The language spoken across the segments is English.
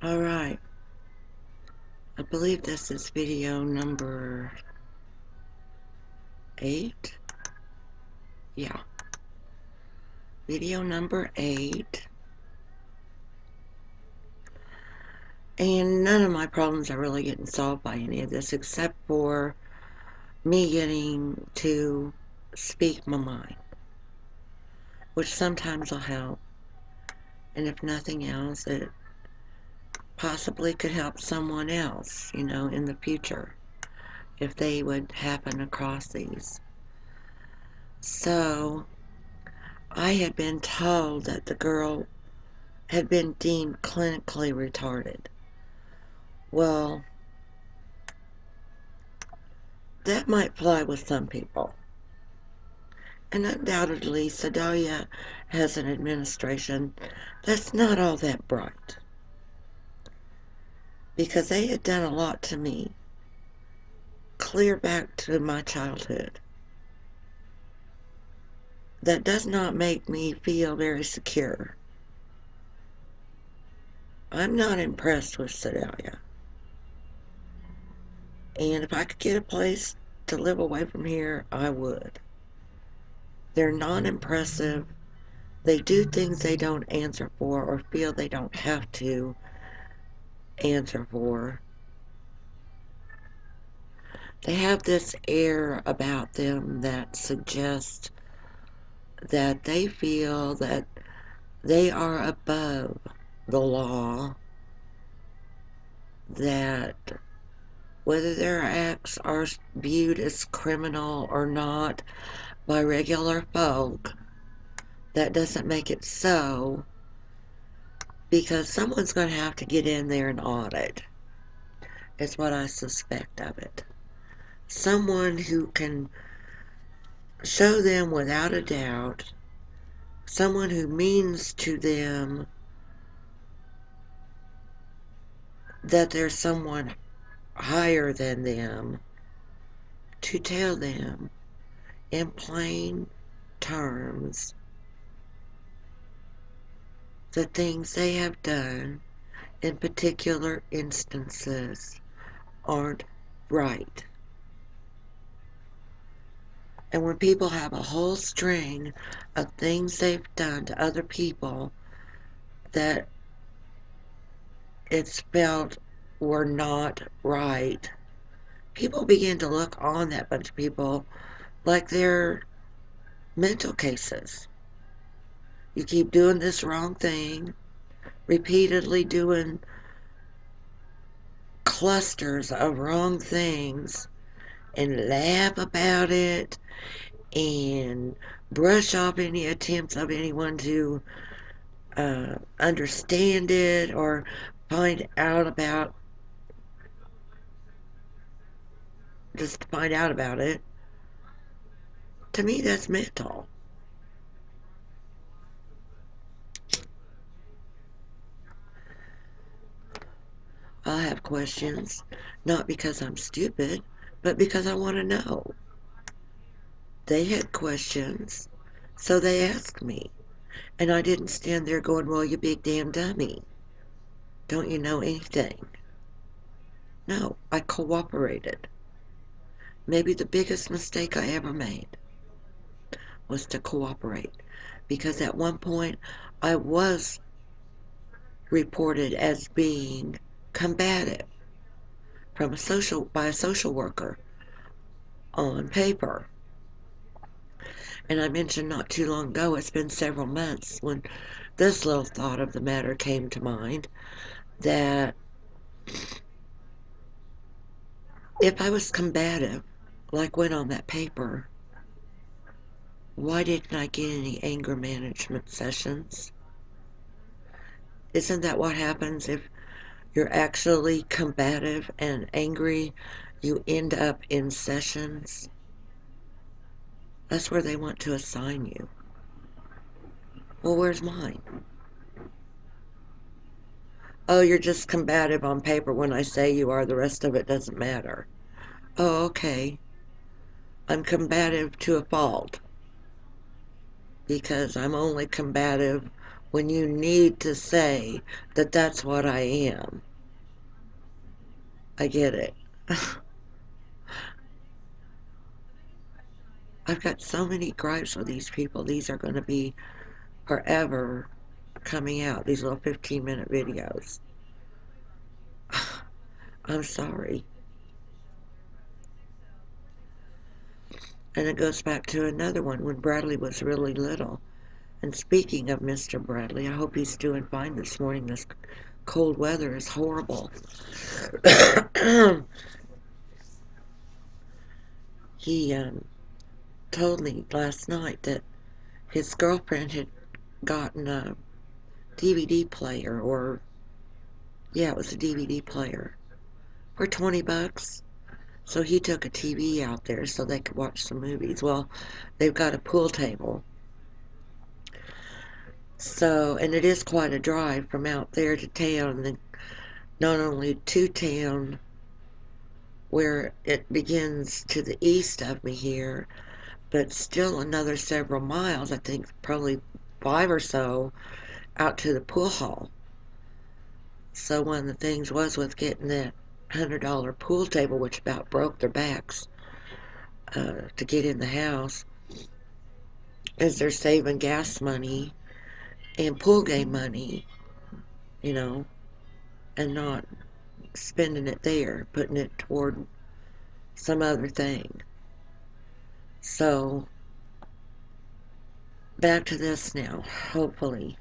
Alright, I believe this is video number 8. Yeah, video number 8. And none of my problems are really getting solved by any of this except for me getting to speak my mind, which sometimes will help. And if nothing else, it possibly could help someone else, in the future, if they would happen across these. So, I had been told that the girl had been deemed clinically retarded. Well, that might fly with some people. And undoubtedly, SEDALIA has an administration that's not all that bright. Because they had done a lot to me, clear back to my childhood. That does not make me feel very secure. I'm not impressed with SEDALIA. And if I could get a place to live away from here, I would. They're non-impressive. They do things they don't answer for or feel they don't have to answer for. They have this air about them that suggests that they feel that they are above the law, that whether their acts are viewed as criminal or not by regular folk, that doesn't make it so, because someone's going to have to get in there and audit, is what I suspect of it. Someone who can show them without a doubt, someone who means to them that there's someone higher than them, to tell them in plain terms the things they have done in particular instances aren't right. And when people have a whole string of things they've done to other people that it's felt were not right, people begin to look on that bunch of people like they're mental cases. You keep doing this wrong thing, repeatedly doing clusters of wrong things, and laugh about it and brush off any attempts of anyone to understand it or find out about, just to find out about it. To me, that's mental. I'll have questions, not because I'm stupid, but because I want to know. They had questions, so they asked me. And I didn't stand there going, well, you big damn dummy. Don't you know anything? No, I cooperated. Maybe the biggest mistake I ever made was to cooperate. Because at one point, I was reported as being combative by a social worker on paper. And I mentioned not too long ago, it's been several months when this little thought of the matter came to mind, that if I was combative, like went on that paper, why didn't I get any anger management sessions? Isn't that what happens if you're actually combative and angry? You end up in sessions. That's where they want to assign you. Well, where's mine? Oh, you're just combative on paper when I say you are. The rest of it doesn't matter. Oh, okay. I'm combative to a fault, because I'm only combative when you need to say that that's what I am. I get it. I've got so many gripes with these people. These are going to be forever coming out, these little 15-minute videos. I'm sorry. And it goes back to another one when Bradley was really little. And speaking of Mr. Bradley, I hope he's doing fine this morning. This cold weather is horrible. He told me last night that his girlfriend had gotten a DVD player, or yeah, it was a DVD player for $20. So he took a TV out there so they could watch some movies. Well, they've got a pool table. So, and it is quite a drive from out there to town, and then not only to town where it begins to the east of me here, but still another several miles, I think probably 5 or so, out to the pool hall. So one of the things was with getting that $100 pool table, which about broke their backs to get in the house, is they're saving gas money and pool game money, you know, and not spending it there, putting it toward some other thing. So, back to this now, hopefully.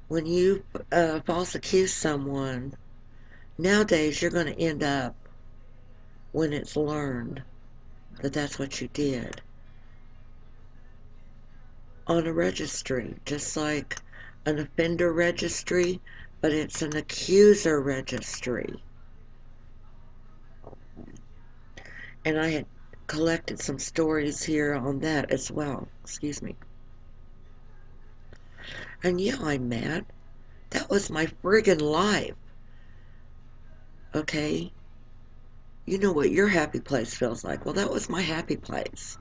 When you false accuse someone, nowadays you're going to end up, when it's learned that that's what you did, on a registry, just like an offender registry, but it's an accuser registry. And I had collected some stories here on that as well. Excuse me. And yeah, I'm mad. That was my friggin' life. Okay? You know what your happy place feels like. Well, that was my happy place.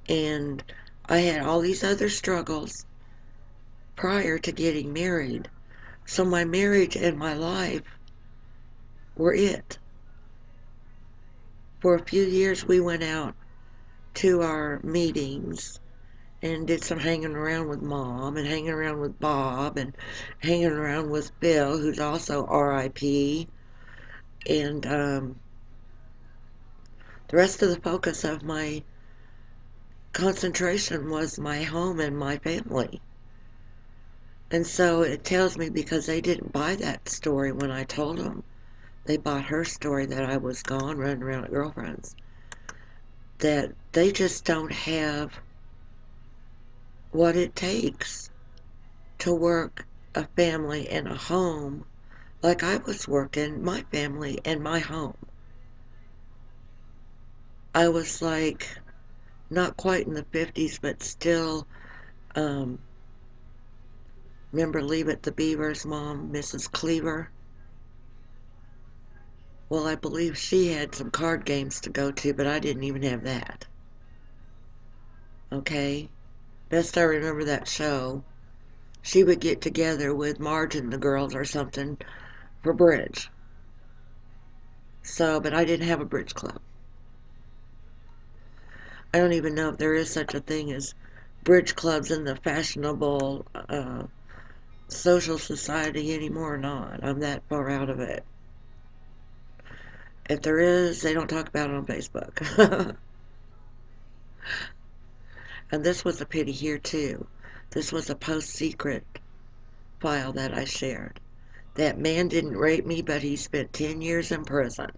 And I had all these other struggles prior to getting married. So my marriage and my life were it. For a few years, we went out to our meetings and did some hanging around with Mom and hanging around with Bob and hanging around with Bill, who's also RIP. And the rest of the focus of my concentration was my home and my family. And so it tells me, because they didn't buy that story when I told them, they bought her story that I was gone running around at girlfriends, that they just don't have what it takes to work a family and a home like I was working my family and my home. I was like not quite in the 50s, but still, um, remember Leave It the Beaver's mom, Mrs. Cleaver? Well, I believe she had some card games to go to, but I didn't even have that. Okay? Best I remember that show, she would get together with Marge and the girls or something for bridge. So, but I didn't have a bridge club. I don't even know if there is such a thing as bridge clubs in the fashionable social society anymore or not. I'm that far out of it. If there is, they don't talk about it on Facebook. And this was a pity here too. This was a post-secret file that I shared. That man didn't rape me, but he spent 10 years in prison.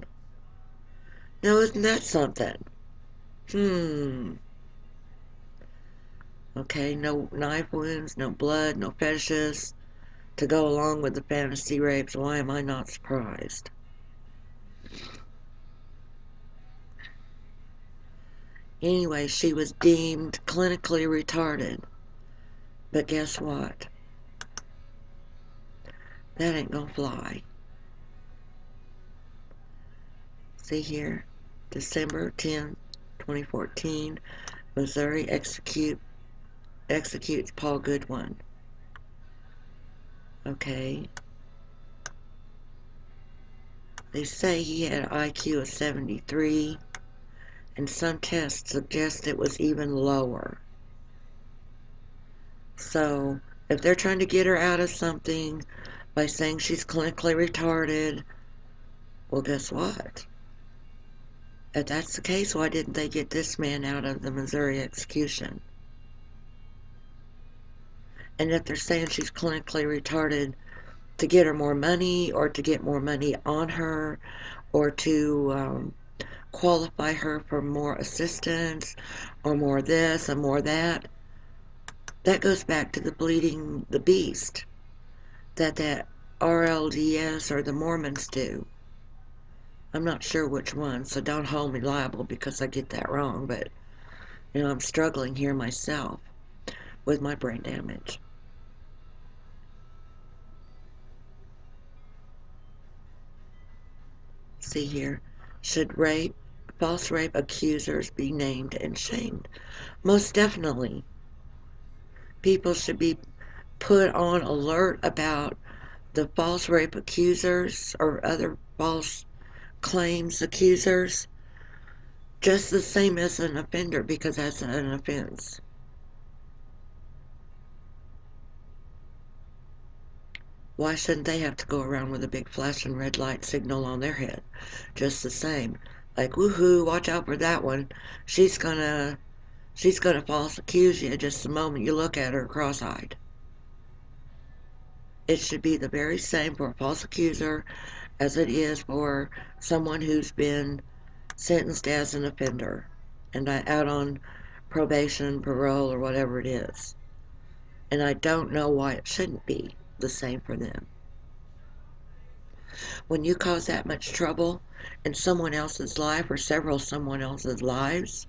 Now, isn't that something? Okay, no knife wounds, no blood, no fetishes to go along with the fantasy rapes. Why am I not surprised? Anyway, she was deemed clinically retarded. But guess what? That ain't gonna fly. See here? December 10, 2014, Missouri execute executes Paul Goodwin. Okay. They say he had an IQ of 73, and some tests suggest it was even lower. So, if they're trying to get her out of something by saying she's clinically retarded, well, guess what? If that's the case, why didn't they get this man out of the Missouri execution? And if they're saying she's clinically retarded to get her more money or to get more money on her or to qualify her for more assistance or more this and more that, that goes back to the bleeding the beast that RLDS or the Mormons do. I'm not sure which one, so don't hold me liable because I get that wrong, but I'm struggling here myself with my brain damage. See here, should false rape accusers be named and shamed? Most definitely. People should be put on alert about the false rape accusers or other false claims accusers, just the same as an offender because that's an offense. Why shouldn't they have to go around with a big flashing red light signal on their head? Just the same. Like, woohoo, watch out for that one. She's gonna she's gonna false accuse you just the moment you look at her cross-eyed. It should be the very same for a false accuser as it is for someone who's been sentenced as an offender and out on probation, parole, or whatever it is. And I don't know why it shouldn't be the same for them. When you cause that much trouble in someone else's life or several someone else's lives,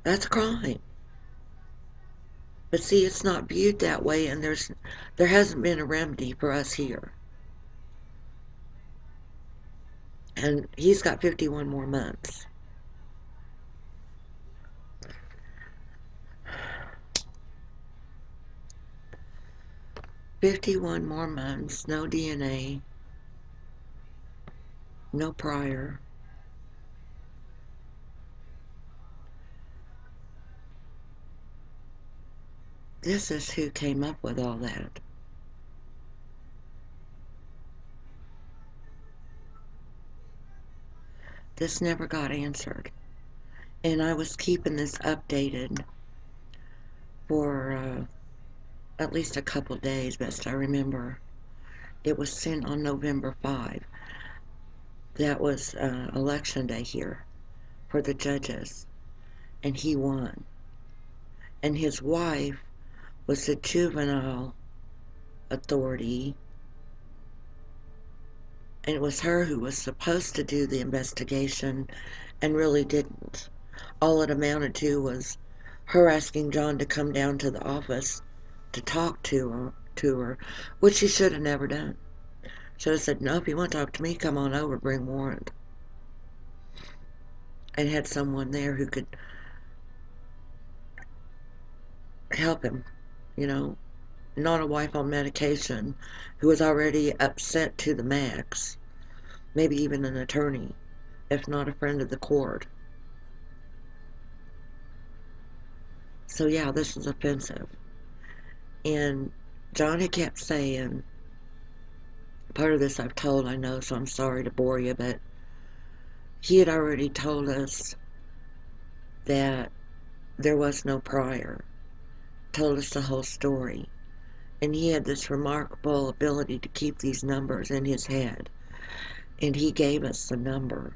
that's a crime. But see, it's not viewed that way, and there hasn't been a remedy for us here. And he's got 51 more months. 51 more months, no DNA, no prior. This is who came up with all that. This never got answered. And I was keeping this updated for at least a couple days, best I remember. It was sent on November 5. That was election day here for the judges, and he won. And his wife was the juvenile authority, and it was her who was supposed to do the investigation and really didn't. All it amounted to was her asking John to come down to the office to talk to her, which she should have never done. Should have said, no, if you want to talk to me, come on over, bring warrant. And had someone there who could help him, you know, not a wife on medication who was already upset to the max, maybe even an attorney, if not a friend of the court. So yeah, this is offensive. And John had kept saying, part of this I've told, I know, so I'm sorry to bore you, but he had already told us that there was no prior, told us the whole story. And he had this remarkable ability to keep these numbers in his head. And he gave us the number.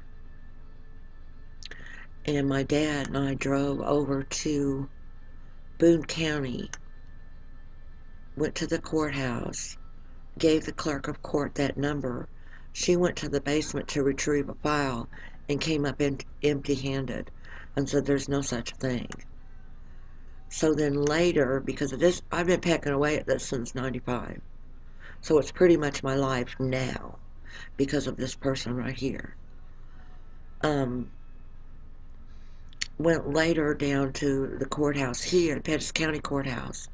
And my dad and I drove over to Boone County, went to the courthouse, gave the clerk of court that number. She went to the basement to retrieve a file and came up empty-handed and said there's no such thing. So then later, because of this, I've been pecking away at this since 95. So it's pretty much my life now because of this person right here. went later down to the courthouse here, Pettis County Courthouse,